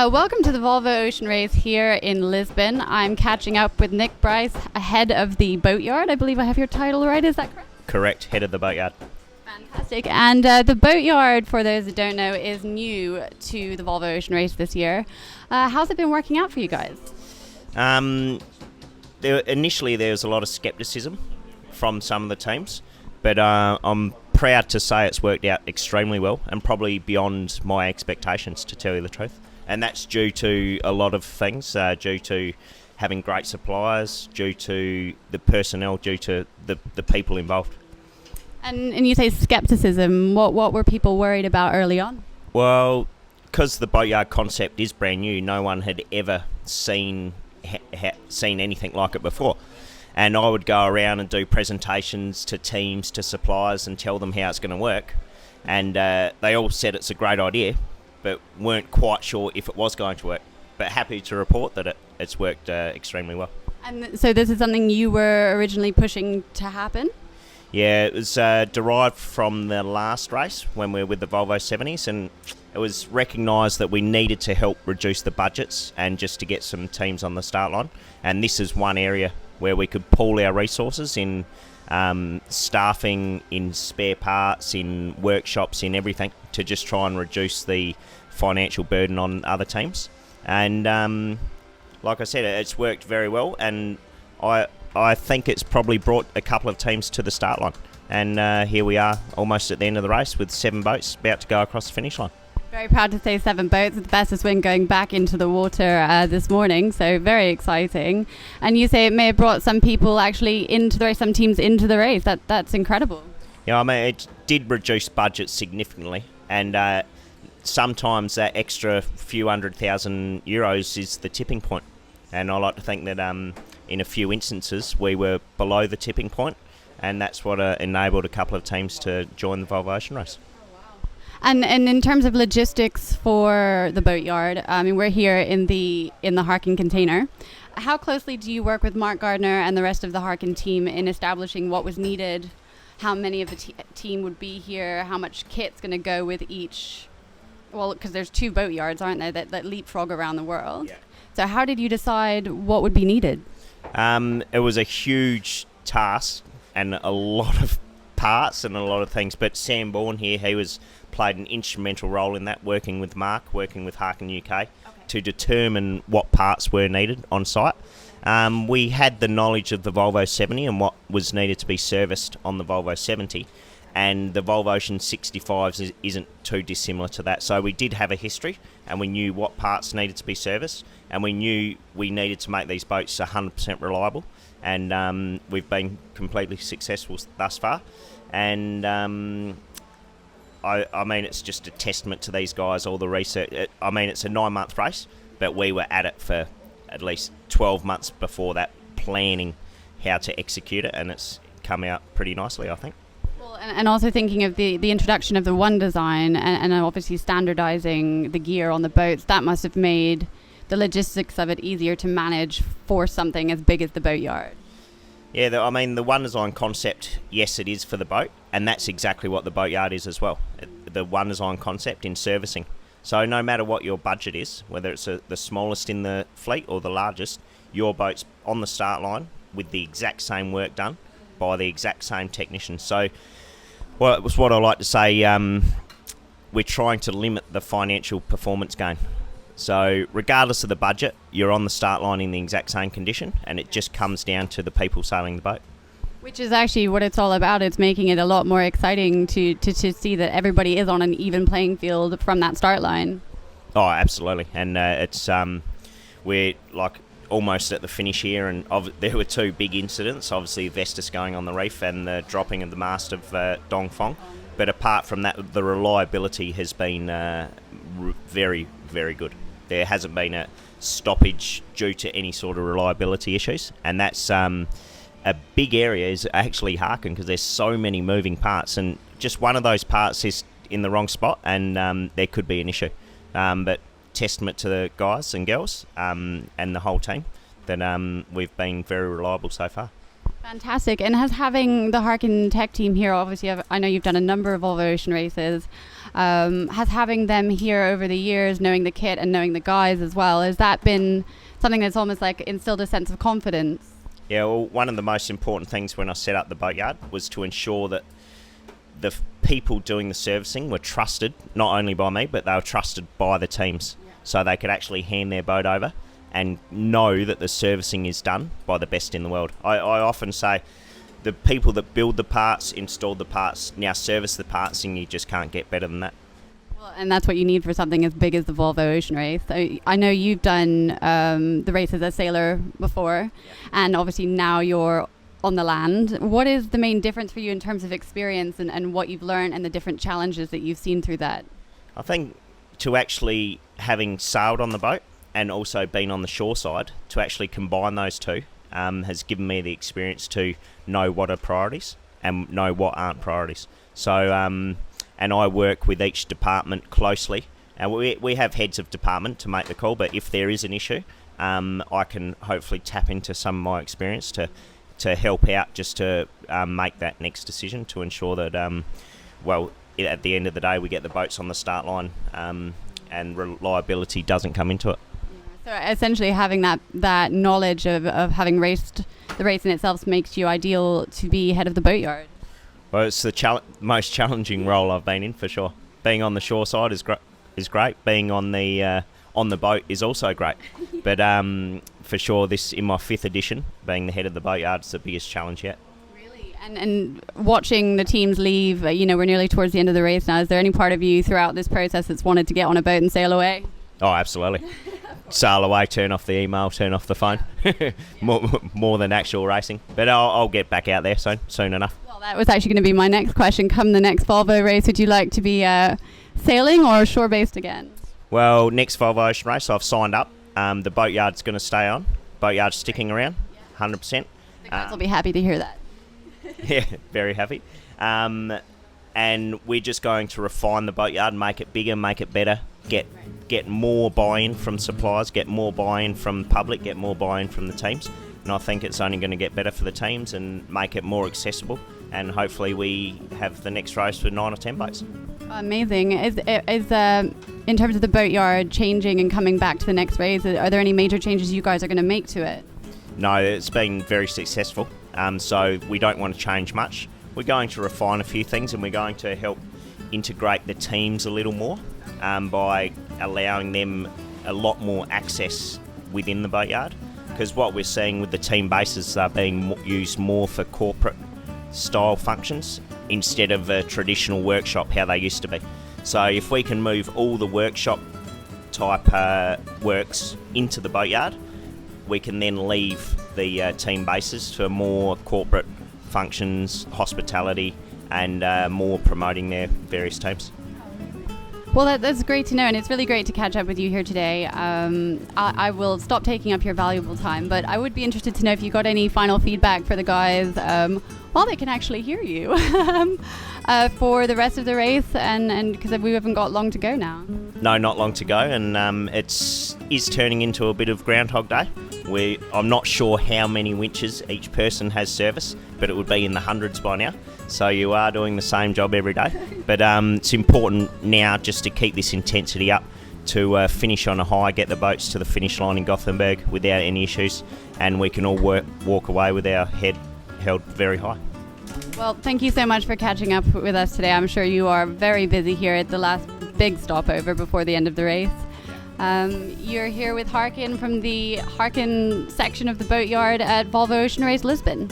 Welcome to the Volvo Ocean Race here in Lisbon. I'm catching up with Nick Bice, ahead of the Boatyard. I believe I have your title right, is that correct? Correct, head of the Boatyard. Fantastic. And the Boatyard, for those that don't know, is new to the Volvo Ocean Race this year. How's it been working out for you guys? Initially there was a lot of scepticism from some of the teams, but I'm proud to say it's worked out extremely well and probably beyond my expectations, to tell you the truth. And that's due to a lot of things, due to having great suppliers, due to the personnel, due to the people involved. And you say scepticism. What were people worried about early on? Well, because the Boatyard concept is brand new, no one had ever seen anything like it before. And I would go around and do presentations to teams, to suppliers, and tell them how it's going to work. And they all said it's a great idea, but weren't quite sure if it was going to work. But happy to report that it's worked extremely well. And so this is something you were originally pushing to happen? Yeah, it was derived from the last race when we were with the Volvo 70s, and it was recognised that we needed to help reduce the budgets and just to get some teams on the start line. And this is one area where we could pool our resources in staffing, in spare parts, in workshops, in everything, to just try and reduce the financial burden on other teams. And like I said, it's worked very well, and I think it's probably brought a couple of teams to the start line. And here we are, almost at the end of the race, with 7 boats about to go across the finish line. Very proud to say 7 boats. It's the fastest wind going back into the water this morning, so very exciting. And you say it may have brought some people actually into the race, some teams into the race. That's incredible. Yeah, I mean, it did reduce budgets significantly, and sometimes that extra few €100,000 is the tipping point. And I like to think that in a few instances we were below the tipping point, and that's what enabled a couple of teams to join the Volvo Ocean Race. And in terms of logistics for the Boatyard, I mean, we're here in the Harken container. How closely do you work with Mark Gardner and the rest of the Harken team in establishing what was needed, how many of the team would be here, how much kit's going to go with each? Well, because there's 2 boatyards, aren't there, that leapfrog around the world. Yeah. So how did you decide what would be needed? It was a huge task and a lot of parts and a lot of things, but Sam Bourne here, played an instrumental role in that, working with Mark, working with Harken UK, to determine what parts were needed on site. We had the knowledge of the Volvo 70 and what was needed to be serviced on the Volvo 70, and the Volvo Ocean 65 isn't too dissimilar to that. So we did have a history, and we knew what parts needed to be serviced, and we knew we needed to make these boats 100% reliable, and we've been completely successful thus far. And I mean, it's just a testament to these guys, all the research. I mean, it's a 9-month race, but we were at it for at least 12 months before that, planning how to execute it, and it's come out pretty nicely, I think. Well, and also thinking of the introduction of the one design and obviously standardizing the gear on the boats, that must have made the logistics of it easier to manage for something as big as the Boatyard. Yeah, I mean, the one design concept, yes, it is for the boat, and that's exactly what the Boatyard is as well. The one design concept in servicing. So no matter what your budget is, whether it's the smallest in the fleet or the largest, your boat's on the start line with the exact same work done by the exact same technician. So what I like to say, we're trying to limit the financial performance gain. So regardless of the budget, you're on the start line in the exact same condition, and it just comes down to the people sailing the boat. Which is actually what it's all about. It's making it a lot more exciting to see that everybody is on an even playing field from that start line. Oh, absolutely. And we're like almost at the finish here, and there were 2 big incidents, obviously Vestas going on the reef and the dropping of the mast of Dongfeng. But apart from that, the reliability has been very, very good. There hasn't been a stoppage due to any sort of reliability issues, and that's a big area is actually Harken, because there's so many moving parts, and just one of those parts is in the wrong spot, and there could be an issue. But testament to the guys and girls and the whole team that we've been very reliable so far. Fantastic. And has having the Harken tech team here, obviously, I know you've done a number of Volvo Ocean races, has having them here over the years, knowing the kit and knowing the guys as well, has that been something that's almost like instilled a sense of confidence? Yeah, well, one of the most important things when I set up the Boatyard was to ensure that the people doing the servicing were trusted, not only by me, but they were trusted by the teams. Yeah. So they could actually hand their boat over and know that the servicing is done by the best in the world. I often say the people that build the parts, install the parts, now service the parts, and you just can't get better than that. Well, and that's what you need for something as big as the Volvo Ocean Race. I know you've done the race as a sailor before, and obviously now you're on the land. What is the main difference for you in terms of experience and what you've learned and the different challenges that you've seen through that? I think to actually having sailed on the boat and also been on the shore side, to actually combine those two has given me the experience to know what are priorities and know what aren't priorities. So, and I work with each department closely. And we have heads of department to make the call, but if there is an issue, I can hopefully tap into some of my experience to help out just to make that next decision to ensure that, at the end of the day, we get the boats on the start line and reliability doesn't come into it. So essentially having that knowledge of having raced the race in itself makes you ideal to be head of the Boatyard. Well, it's the most challenging role I've been in, for sure. Being on the shore side is great. Being on the boat is also great. But for sure, this in my 5th edition, being the head of the Boatyard is the biggest challenge yet. Really? And watching the teams leave, we're nearly towards the end of the race now. Is there any part of you throughout this process that's wanted to get on a boat and sail away? Oh, absolutely. Sail away, turn off the email, turn off the phone. more than actual racing. But I'll get back out there soon enough. Well, that was actually going to be my next question. Come the next Volvo race, would you like to be sailing or shore-based again? Well, next Volvo Ocean Race, I've signed up. The Boatyard's going to stay on. Boatyard's sticking around, 100%. The guys will be happy to hear that. Yeah, very happy. And we're just going to refine the Boatyard, make it bigger, make it better, get more buy-in from suppliers, get more buy-in from the public, get more buy-in from the teams. And I think it's only going to get better for the teams and make it more accessible. And hopefully we have the next race with 9 or 10 boats. Amazing. Is in terms of the Boatyard changing and coming back to the next race, are there any major changes you guys are going to make to it? No, it's been very successful. So we don't want to change much. We're going to refine a few things, and we're going to help integrate the teams a little more by allowing them a lot more access within the Boatyard. Because what we're seeing with the team bases, they're being used more for corporate style functions instead of a traditional workshop how they used to be. So if we can move all the workshop type works into the Boatyard, we can then leave the team bases for more corporate functions, hospitality, and more promoting their various teams. Well, that's great to know, and it's really great to catch up with you here today. I will stop taking up your valuable time, but I would be interested to know if you got any final feedback for the guys while they can actually hear you for the rest of the race, and because we haven't got long to go now. No, not long to go, and it is turning into a bit of Groundhog Day. I'm not sure how many winches each person has service, but it would be in the hundreds by now. So you are doing the same job every day. But it's important now just to keep this intensity up, to finish on a high, get the boats to the finish line in Gothenburg without any issues, and we can all walk away with our head held very high. Well, thank you so much for catching up with us today. I'm sure you are very busy here at the last big stopover before the end of the race. You're here with Harken from the Harken section of the Boatyard at Volvo Ocean Race Lisbon.